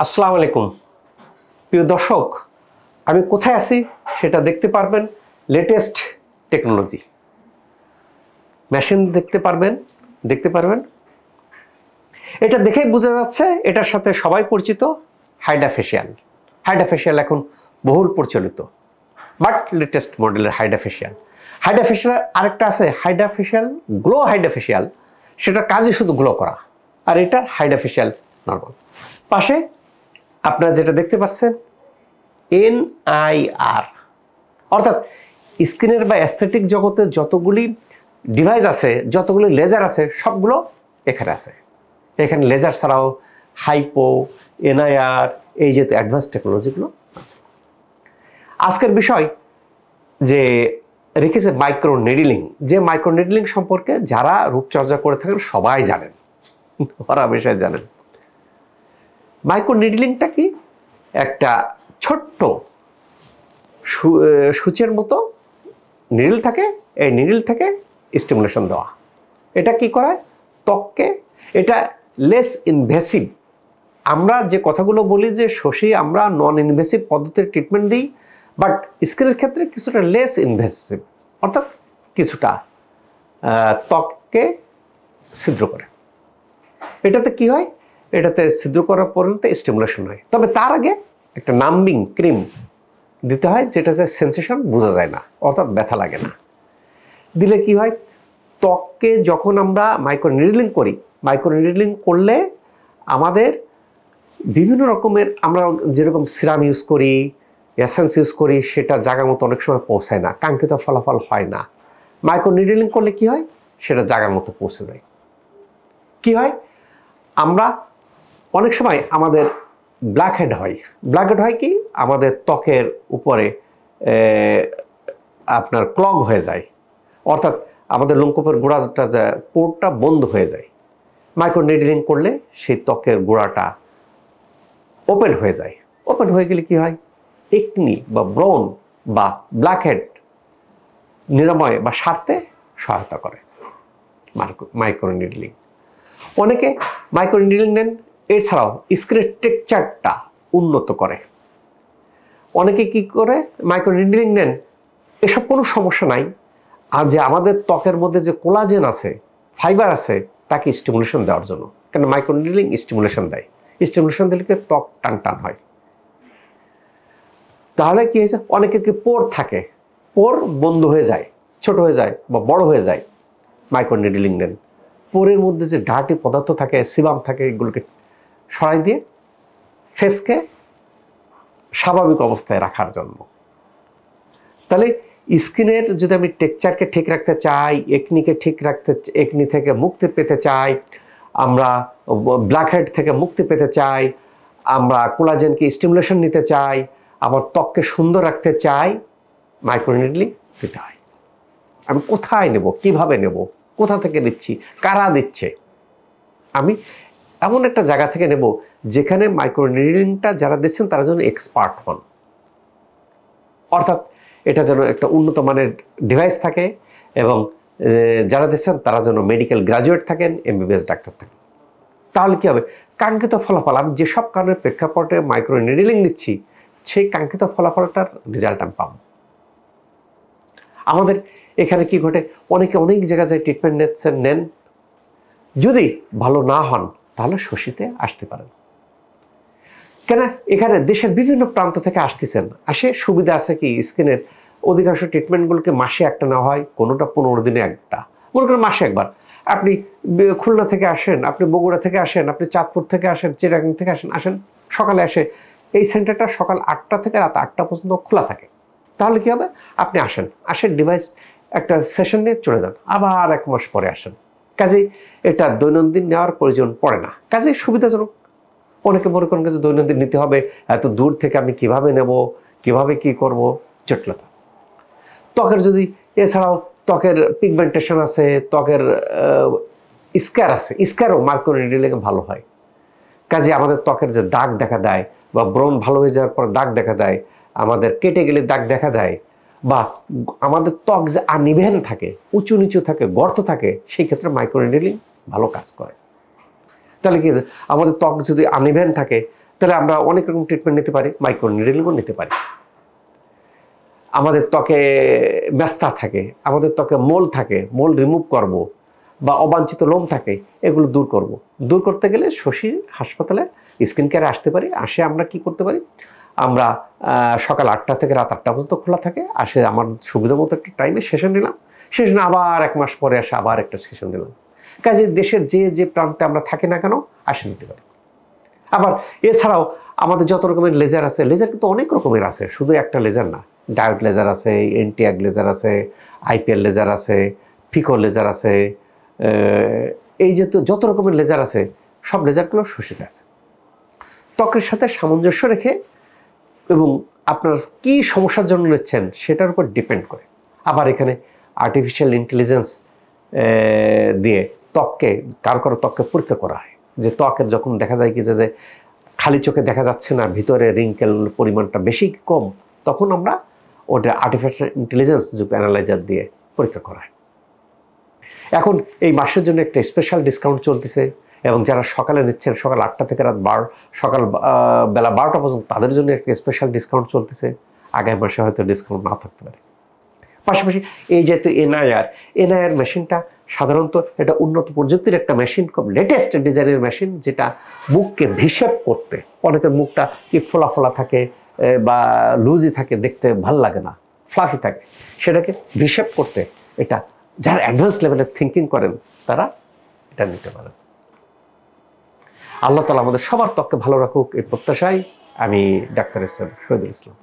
আসসালামু আলাইকুম প্রিয় দর্শক, আমি কোথায় আছি সেটা দেখতে পারবেন। লেটেস্ট টেকনোলজি মেশিন দেখতে পারবেন। এটা দেখেই বোঝা যাচ্ছে এটার সাথে সবাই পরিচিত। হাইড্রা ফেশিয়াল এখন বহুল প্রচলিত, বাট লেটেস্ট মডেলের হাইড্রা ফেশিয়াল আরেকটা আছে, হাইড্রা ফেশিয়াল। সেটার কাজই শুধু গ্লো করা, আর এটা হাইড্রা ফেশিয়াল নর্মাল। পাশে আপনারা যেটা দেখতে পাচ্ছেন NIR, অর্থাৎ স্কিনের বা অ্যাস্থেটিক জগতে যতগুলি ডিভাইস আছে, যতগুলি লেজার আছে, সবগুলো এখানে আছে। এখানে লেজার ছাড়াও হাইপো, NIR, এই যে অ্যাডভান্স টেকনোলজিগুলো আছে। আজকের বিষয় যে রেখেছে মাইক্রো নিডলিং। যে মাইক্রো নিডলিং সম্পর্কে যারা রূপচর্চা করে থাকেন সবাই জানেন, ওরা বিষয় জানেন। মাইক্রো নিডলিংটা কি? একটা ছোট্ট সূচের মতো নিডল থাকে, এই নিডল থেকে স্টিমুলেশন দেওয়া। এটা কি করে? ত্বককে, এটা লেস ইনভেসিভ। আমরা যে কথাগুলো বলি যে শশী আমরা নন ইনভেসিভ পদ্ধতির ট্রিটমেন্ট দিই, বাট স্কিনের ক্ষেত্রে কিছুটা লেস ইনভেসিভ, অর্থাৎ কিছুটা ত্বককে ছিদ্র করে। এটাতে কি হয়? এটাতে ছিদ্র করার পর্যন্ত স্টিমুলেশন হয়, তবে তার আগে একটা নাম্বিং ক্রিম দিতে হয়, যেটা যে সেন্সেশন বোঝা যায় না, অর্থাৎ ব্যথা লাগে না। দিলে কি হয়? ত্বককে যখন আমরা মাইক্রো নিডলিং করলে আমাদের বিভিন্ন রকমের, আমরা যেরকম সিরাম ইউজ করি, এসেন্স ইউজ করি, সেটা জায়গা মতো অনেক সময় পৌঁছায় না, কাঙ্ক্ষিত ফলাফল হয় না। মাইক্রো নিডলিং করলে কি হয়? সেটা জায়গার মতো পৌঁছে যায়। কি হয়? আমরা অনেক সময় আমাদের ব্ল্যাকহেড হয় কি? আমাদের ত্বকের উপরে আপনার ক্লগ হয়ে যায়, অর্থাৎ আমাদের লোমকূপের গোড়াটা পোর্টটা বন্ধ হয়ে যায়। মাইক্রো নিডলিং করলে সেই ত্বকের গোড়াটা ওপেন হয়ে যায়। ওপেন হয়ে গেলে কি হয়? একনি বা ব্রন বা ব্ল্যাকহেড নিরাময় বা সারতে সহায়তা করে মাইক্রো নিডলিং। অনেকে মাইক্রো নিডলিং নেন এছাড়াও স্কিনের টেক্সচারটা উন্নত করে। অনেকে কি করে মাইক্রো নিডলিং নেন? এসব কোনো সমস্যা নাই, আর যে আমাদের ত্বকের মধ্যে যে কোলাজেন আছে, ফাইবার আছে, তাকে স্টিমুলেশন দেওয়ার জন্য। কেন মাইক্রো নিডলিং স্টিমুলেশন দেয়। স্টিমুলেশন দিলে কি ত্বক টান হয়। তাহলে কি হয়েছে? অনেকের কি পোর থাকে, পোর বন্ধ হয়ে যায়, ছোট হয়ে যায় বা বড় হয়ে যায়। মাইক্রো নিডলিং নেন, পোরের মধ্যে যে ডার্টি পদার্থ থাকে, সিবাম থাকে, এগুলোকে সরাই দিয়ে ফেসকে স্বাভাবিক অবস্থায় রাখার জন্য। তাহলে স্কিনের যদি আমি টেক্সচারকে ঠিক রাখতে চাই, একনি থেকে মুক্তি পেতে চাই, আমরা ব্ল্যাকহেড থেকে মুক্তি পেতে চাই, আমরা কোলাজেনকে স্টিমুলেশন নিতে চাই, আবার ত্বককে সুন্দর রাখতে চাই, মাইক্রো নিডলিং দিতে হয়। আমি কোথায় নেব, কিভাবে নেব, কোথা থেকে নিচ্ছি, কারা দিচ্ছে? আমি এমন একটা জায়গা থেকে নেব যেখানে মাইক্রো নিডলিংটা যারা দিচ্ছেন তারা যেন এক্সপার্ট হন, অর্থাৎ এটা যেন একটা উন্নত মানের ডিভাইস থাকে, এবং যারা দিচ্ছেন তারা যেন মেডিকেল গ্রাজুয়েট থাকেন, MBBS ডাক্তার থাকেন। তাহলে কি হবে? কাঙ্ক্ষিত ফলাফল, আমি যেসব কারণের প্রেক্ষাপটে মাইক্রো নিডলিং নিচ্ছি, সেই কাঙ্ক্ষিত ফলাফলটার রেজাল্ট আমি পাবো। আমাদের এখানে কি ঘটে? অনেকে অনেক জায়গায় যায় ট্রিটমেন্ট নেন, যদি ভালো না হন তাহলে শশীতে আসতে পারেন। কেন? এখানে দেশের বিভিন্ন প্রান্ত থেকে আসতেছেন, আসে সুবিধা আছে কি স্কিনের অধিকাংশ ট্রিটমেন্টগুলোকে মাসে একটা না হয়, কোনোটা 15 দিনে একটা, মনে করেন মাসে একবার। আপনি খুলনা থেকে আসেন, আপনি বগুড়া থেকে আসেন, আপনি চাঁদপুর থেকে আসেন, চিটাগাং থেকে আসেন, সকালে আসে। এই সেন্টারটা সকাল 8টা থেকে রাত 8টা পর্যন্ত খোলা থাকে। তাহলে কি হবে? আপনি আসেন ডিভাইস একটা সেশন নিয়ে চলে যান, আবার 1 মাস পরে আসেন। কাজেই এটা দৈনন্দিন নেওয়ার প্রয়োজন পড়ে না, কাজেই সুবিধাজনক। অনেকে মনে করেন যে দৈনন্দিন নিতে হবে, এত দূর থেকে আমি কিভাবে নেব, কিভাবে কি করব, জটিলতা। ত্বকের যদি এছাড়াও ত্বকের পিগমেন্টেশন আছে, ত্বকের স্ক্যার আছে, স্ক্যারও মাইক্রো নিডলিং ভালো হয়। কাজে আমাদের ত্বকের যে দাগ দেখা দেয়, বা ব্রণ ভালো হয়ে যাওয়ার পর দাগ দেখা দেয়, আমাদের কেটে গেলে দাগ দেখা দেয়, বা আমাদের ত্বক যে আনইভেন থাকে, উঁচু নিচু থাকে, গর্ত থাকে, সেই ক্ষেত্রে মাইক্রো নিডলিং ভালো কাজ করে। তাহলে কি আমাদের ত্বক যদি আনইভেন থাকে, তাহলে আমরা অনেক রকম ট্রিটমেন্ট নিতে পারি, মাইক্রো নিডলিংও নিতে পারি। আমাদের ত্বকে মেস্তা থাকে, আমাদের ত্বকে মোল থাকে, মোল রিমুভ করব, বা অবাঞ্ছিত লোম থাকে, এগুলো দূর করব। দূর করতে গেলে শশী হাসপাতালে স্কিন কেয়ারে আসতে পারি। আসে আমরা কি করতে পারি, আমরা সকাল 8টা থেকে রাত 8টা পর্যন্ত খোলা থাকে। আসে আমার সুবিধা মতো একটা টাইমে সেশন নিলাম, সেশনে আবার 1 মাস পরে আসে আবার একটা সেশন নিলাম। কাজে দেশের যে যে প্রান্তে আমরা থাকি না কেন আসে নিতে পারি। আবার এছাড়াও আমাদের যত রকমের লেজার আছে, লেজার কিন্তু অনেক রকমের আছে, শুধু একটা লেজার না। ডায়োড লেজার আছে, এনটিআগ লেজার আছে, আইপিএল লেজার আছে, ফিকো লেজার আছে, এই যে যত রকমের লেজার আছে সব লেজারগুলো শশীতে আছে। ত্বকের সাথে সামঞ্জস্য রেখে এবং আপনার কি সমস্যার জন্য নিচ্ছেন সেটার উপর ডিপেন্ড করে। আবার এখানে আর্টিফিশিয়াল ইন্টেলিজেন্স দিয়ে ত্বককে কারো ত্বককে পরীক্ষা করা হয়, যে ত্বকের যখন দেখা যায় কি যে খালি চোখে দেখা যাচ্ছে না, ভিতরে রিঙ্কেল পরিমাণটা বেশি কম, তখন আমরা ওটা আর্টিফিশিয়াল ইন্টেলিজেন্স যুক্ত অ্যানালাইজার দিয়ে পরীক্ষা করা হয়। এখন এই মাসের জন্য একটা স্পেশাল ডিসকাউন্ট চলতেছে, এবং যারা সকালে নিচ্ছেন সকাল 8টা থেকে রাত সকাল বেলা 12টা পর্যন্ত, তাদের জন্য একটা স্পেশাল ডিসকাউন্ট চলতেছে। আগামী মাসে হয়তো ডিসকাউন্ট না থাকতে পারে। পাশাপাশি এই যেহেতু এনআইআর মেশিনটা সাধারণত এটা উন্নত প্রযুক্তির একটা মেশিন, খুব লেটেস্ট ডিজাইনের মেশিন, যেটা মুখকে হিসাব করতে, অনেকের মুখটা কি ফোলা ফোলা থাকে বা লুজি থাকে, দেখতে ভাল লাগে না, ফ্লাফি থাকে, সেটাকে হিসাব করতে এটা যারা অ্যাডভান্স লেভেলের থিঙ্কিং করেন তারা এটা নিতে পারেন। আল্লাহ তাআলা আমাদের সবার ত্বককে ভালো রাখুক, এই প্রত্যাশায় আমি ডাক্তার শহীদুল ইসলাম।